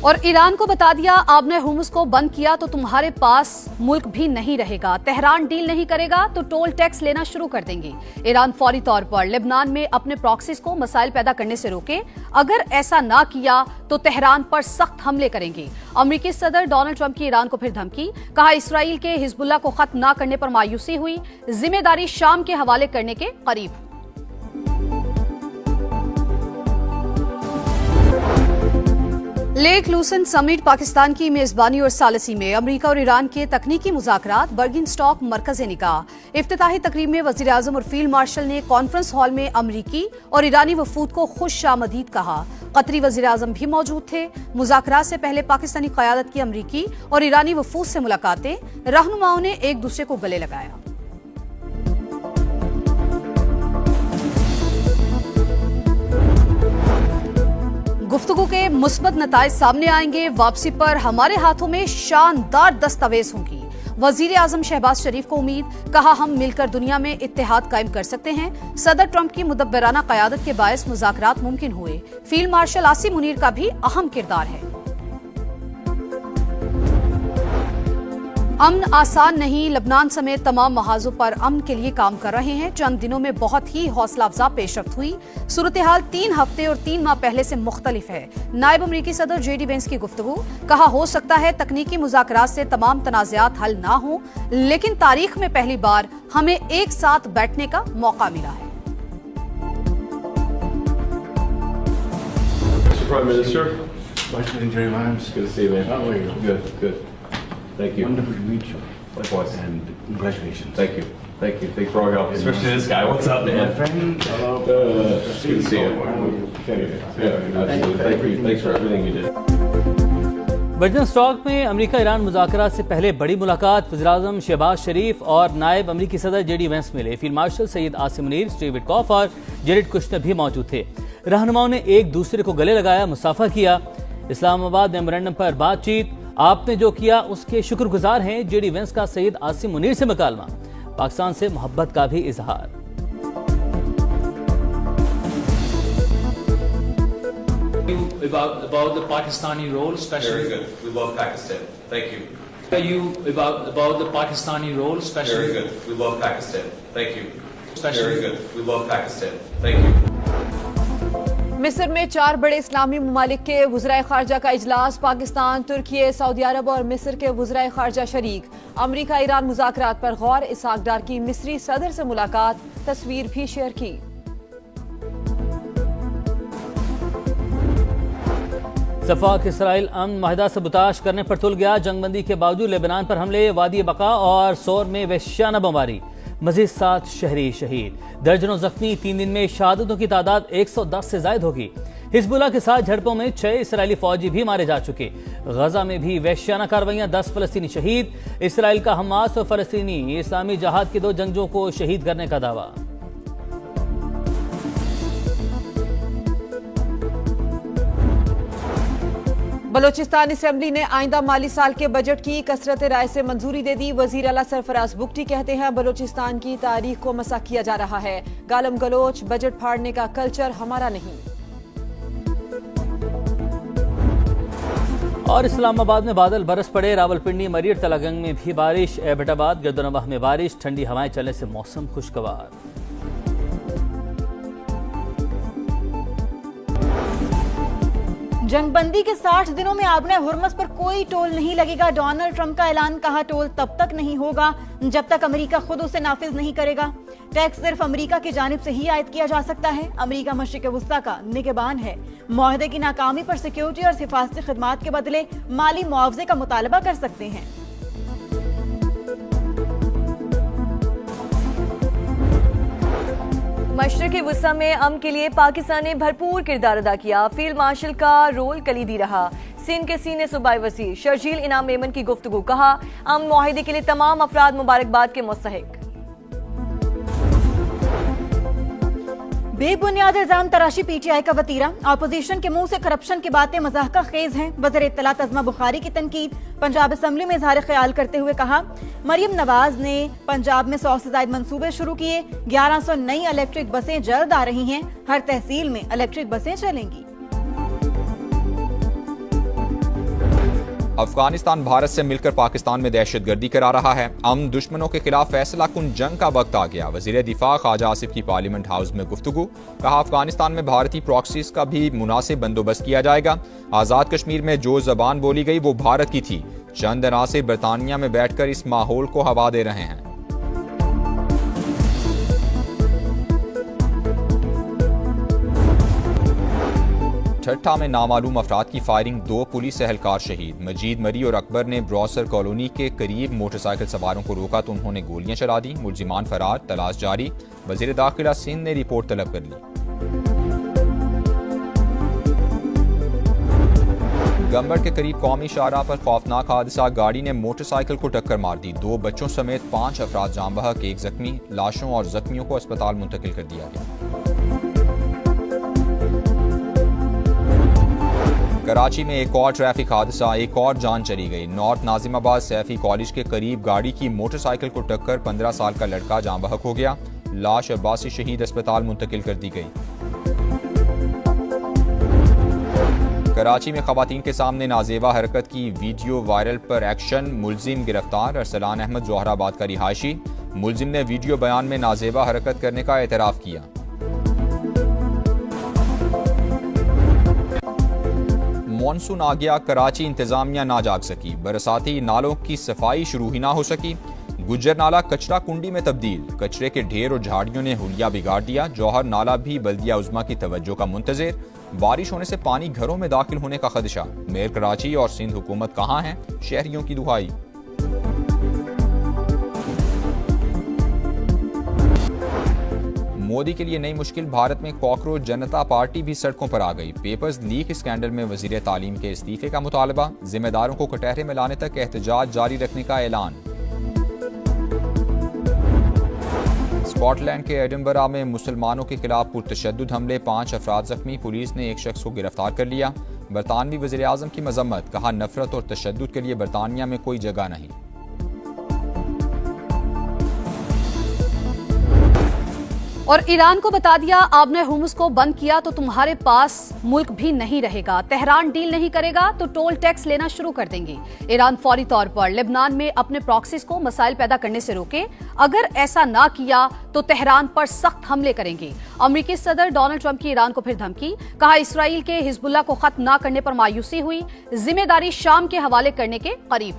और ईरान को बता दिया, आपने हुर्मुज़ को बंद किया तो तुम्हारे पास मुल्क भी नहीं रहेगा। तेहरान डील नहीं करेगा तो टोल टैक्स लेना शुरू कर देंगे। ईरान फौरी तौर पर लेबनान में अपने प्रॉक्सीज को मसाइल पैदा करने से रोके। अगर ऐसा ना किया तो तेहरान पर सख्त हमले करेंगे। अमेरिकी सदर डोनाल्ड ट्रंप की ईरान को फिर धमकी, कहा इसराइल के हिजबुल्लाह को खत्म न करने पर मायूसी हुई, जिम्मेदारी शाम के हवाले करने के करीब। लेक लूसन समिट पाकिस्तान की मेजबानी और सालसी में अमेरिका और ईरान के तकनीकी मुज़ाकरात बर्गिनस्टॉक मरकज़ निकाह। इफ्तिताही तकरीब में वज़ीर आज़म और फील्ड मार्शल ने कॉन्फ्रेंस हॉल में अमेरिकी और ईरानी वफूद को खुश आमदीद कहा। कतरी वज़ीर आज़म भी मौजूद थे। मुज़ाकरात से पहले पाकिस्तानी क़यादत की अमेरिकी और ईरानी वफूद से मुलाकातें, रहनुमाओं ने एक दूसरे को गले लगाया। गुफ्तगू के मुस्बत नताइज सामने आएंगे। वापसी पर हमारे हाथों में शानदार दस्तावेज होंगी। वजीर आजम शहबाज शरीफ को उम्मीद, कहा हम मिलकर दुनिया में इत्तेहाद कायम कर सकते हैं। सदर ट्रंप की मुदब्बराना क़यादत के बायस मुज़ाकरात मुमकिन हुए। फील्ड मार्शल आसिम मुनीर का भी अहम किरदार है। अमन आसान नहीं, लेबनान समेत तमाम महाजों पर अमन के लिए काम कर रहे हैं। चंद दिनों में बहुत ही हौसला अफजा पेशरफ्त हुई। सूरत हाल 3 हफ्ते और 3 माह पहले से मुख्तलिफ है। नायब अमरीकी सदर JD वेंस की गुफ्तगू, कहा हो सकता है तकनीकी मुज़ाकरात से तमाम तनाज़ात हल ना हो, लेकिन तारीख में पहली बार हमें एक साथ बैठने का मौका मिला है। Thank you. Wonderful to meet you. Likewise. And congratulations. Thank you. Thank you. Thanks for all your help. Especially this guy. What's up, man? My friend. Hello. Good to see you. Yeah, absolutely. Thank you. Thanks for everything you did. बर्गिनस्टॉक में America Iran मुज़ाकरात से पहले बड़ी मुलाकात। वज़ीर आज़म शहबाज शरीफ और नायब अमरीकी सदर JD वेंस मिले। Field marshal Syed Asim Munir, Steve Witkoff और जेरेड कुशनर भी मौजूद थे। रहनुमाओं ने एक दूसरे को गले लगाया, मुसाफा किया। इस्लामाबाद मेमोरेंडम पर बातचीत, आपने जो किया उसके शुक्रगुजार हैं। JD वेंस का सैयद आसिम मुनीर से मुकालमा, पाकिस्तान से मोहब्बत का भी इजहार। About the Pakistani role, especially. Very good. We love Pakistan. Thank you. You about the Pakistani role, especially. Very good. We love Pakistan. Thank you. Especially. Very good. We love Pakistan. Thank you. मिस्र में 4 बड़े इस्लामी ममालिक के वज़राए ख़ारजा का इजलास। पाकिस्तान, तुर्की, Saudi अरब और मिस्र के वज़राए ख़ारजा शरीक। अमेरिका ईरान मुज़ाकरात पर गौर। इसहाक डार की मिस्री सदर से मुलाकात, तस्वीर भी शेयर की। सफ़ाक इसराइल अमन माहिदा से बुताश करने पर तुल गया। जंगबंदी के बावजूद लेबनान पर हमले, वादी बका और सोर में वहशियाना बमबारी, मजीद 7 शहरी शहीद, दर्जनों जख्मी। 3 दिन में शहादतों की तादाद 110 से जायद होगी। हिजबुल्लाह के साथ झड़पों में 6 इसराइली फौजी भी मारे जा चुके। गजा में भी वहशियाना कार्रवाइयां, 10 फलस्तीनी शहीद। इसराइल का हमास और फलस्तीनी इस्लामी जहाद के 2 जंगजों को शहीद करने का दावा। बलोचिस्तान असेंबली ने आइंदा माली साल के बजट की कसरत राय से मंजूरी दे दी। वजीर आला सरफराज बुगटी कहते हैं, बलोचिस्तान की तारीख को मसा किया जा रहा है। गालम गलोच, बजट फाड़ने का कल्चर हमारा नहीं। और इस्लामाबाद में बादल बरस पड़े। रावलपिंडी, मरीर, तलागंग में भी बारिश। एबटाबाद, गर्दनवाह में बारिश। ठंडी हवाएं चलने से मौसम खुशगवार। जंगबंदी के 60 दिनों में आबने हुर्मुज़ पर कोई टोल नहीं लगेगा। डोनाल्ड ट्रंप का ऐलान, कहा टोल तब तक नहीं होगा जब तक अमेरिका खुद उसे नाफिज नहीं करेगा। टैक्स सिर्फ अमेरिका की जानिब से ही आयद किया जा सकता है। अमेरिका मशरिक़ वुस्ता का निगहबान है। मुआहदे की नाकामी पर सिक्योरिटी और हिफाजती खिदमात के बदले माली मुआवजे का मुतालबा कर सकते हैं। मशरिक़ वुस्ता में अमन के लिए पाकिस्तान ने भरपूर किरदार अदा किया। फील्ड मार्शल का रोल कलीदी रहा। सिंध के सीनियर सूबाई वज़ीर शर्जील इनाम मेमन की गुफ्तगू, कहा अमन मुआहिदे के लिए तमाम अफराद मुबारकबाद के मुस्तहिक। बेबुनियाद इल्जाम तराशी PTI का वतीरा। अपोजिशन के मुंह से करप्शन की बातें मज़ाक़ा खेज हैं। वज़ीर इत्तलात अज़मा बुखारी की तनकीद। पंजाब असेंबली में इज़हार ख्याल करते हुए कहा, मरियम नवाज ने पंजाब में 100 से ज़ायद मंसूबे शुरू किए। 1100 नई इलेक्ट्रिक बसें जल्द आ रही हैं। हर तहसील में इलेक्ट्रिक बसें चलेंगी। अफगानिस्तान भारत से मिलकर पाकिस्तान में दहशतगर्दी करा रहा है। अमन दुश्मनों के खिलाफ फैसला कुन जंग का वक्त आ गया। वजीर दिफा ख्वाजा आसिफ की पार्लियामेंट हाउस में गुफ्तगू, कहा अफगानिस्तान में भारतीय प्रॉक्सीज का भी मुनासिब बंदोबस्त किया जाएगा। आजाद कश्मीर में जो जबान बोली गई वो भारत की थी। चंद अनासिर बरतानिया में बैठकर इस माहौल को हवा दे रहे हैं। ठट्ठा में नामालूम अफराद की फायरिंग, 2 पुलिस एहलकार शहीद। मजीद मरी और अकबर ने ब्रॉसर कॉलोनी के करीब मोटरसाइकिल सवारों को रोका तो उन्होंने गोलियां चला दी। मुलजिमान फरार, तलाश जारी। वजीर दाखिला सिंध ने रिपोर्ट तलब कर ली। गंबर के करीब कौमी शाहराह पर खौफनाक हादसा, गाड़ी ने मोटरसाइकिल को टक्कर मार दी। 2 बच्चों समेत 5 अफराद जाम बहक, 1 जख्मी। लाशों और जख्मियों को अस्पताल मुंतकिल कर दिया गया। कराची में एक और ट्रैफिक हादसा, एक और जान चली गई। नॉर्थ नाजिमाबाद सैफी कॉलेज के करीब गाड़ी की मोटरसाइकिल को टक्कर 15 साल का लड़का जाम बहक हो गया। लाश अब्बासी शहीद अस्पताल मुंतकिल कर दी गई। कराची में खवातीन के सामने नाजेबा हरकत की वीडियो वायरल पर एक्शन, मुलजिम गिरफ्तार। अरसलान अहमद जोहराबाद का रिहायशी। मुलजिम ने वीडियो बयान में नाजेबा हरकत करने का एतराफ किया। मॉनसून आ गया, कराची इंतजामिया ना जाग सकी। बरसाती नालों की सफाई शुरू ही ना हो सकी। गुज्जर नाला कचरा कुंडी में तब्दील। कचरे के ढेर और झाड़ियों ने हुलिया बिगाड़ दिया। जौहर नाला भी बल्दिया उज़्मा की तवज्जो का मुंतज़िर। बारिश होने से पानी घरों में दाखिल होने का खदशा। मेयर कराची और सिंध हुकूमत कहाँ है, शहरियों की दुहाई। मोदी के लिए नई मुश्किल, भारत में कॉकरोच जनता पार्टी भी सड़कों पर आ गई। पेपर्स लीक स्कैंडल में वजीर तालीम के इस्तीफे का मुतालबा। जिम्मेदारों को कटहरे में लाने तक एहतजाज जारी रखने का ऐलान। स्कॉटलैंड के एडिनबरा में मुसलमानों के खिलाफ पुरतशद्दुद हमले, 5 अफराद जख्मी। पुलिस ने एक शख्स को गिरफ्तार कर लिया। बरतानवी वजीर आजम की मजम्मत, कहा नफरत और तशद्दुद के लिए बरतानिया में कोई जगह नहीं। और ईरान को बता दिया, आपने हुर्मुज़ को बंद किया तो तुम्हारे पास मुल्क भी नहीं रहेगा। तेहरान डील नहीं करेगा तो टोल टैक्स लेना शुरू कर देंगे। ईरान फौरी तौर पर लेबनान में अपने प्रॉक्सीज को मसाइल पैदा करने से रोके। अगर ऐसा ना किया तो तेहरान पर सख्त हमले करेंगे। अमेरिकी सदर डोनाल्ड ट्रंप की ईरान को फिर धमकी, कहा इसराइल के हिजबुल्लाह को खत्म ना करने पर मायूसी हुई। जिम्मेदारी शाम के हवाले करने के करीब।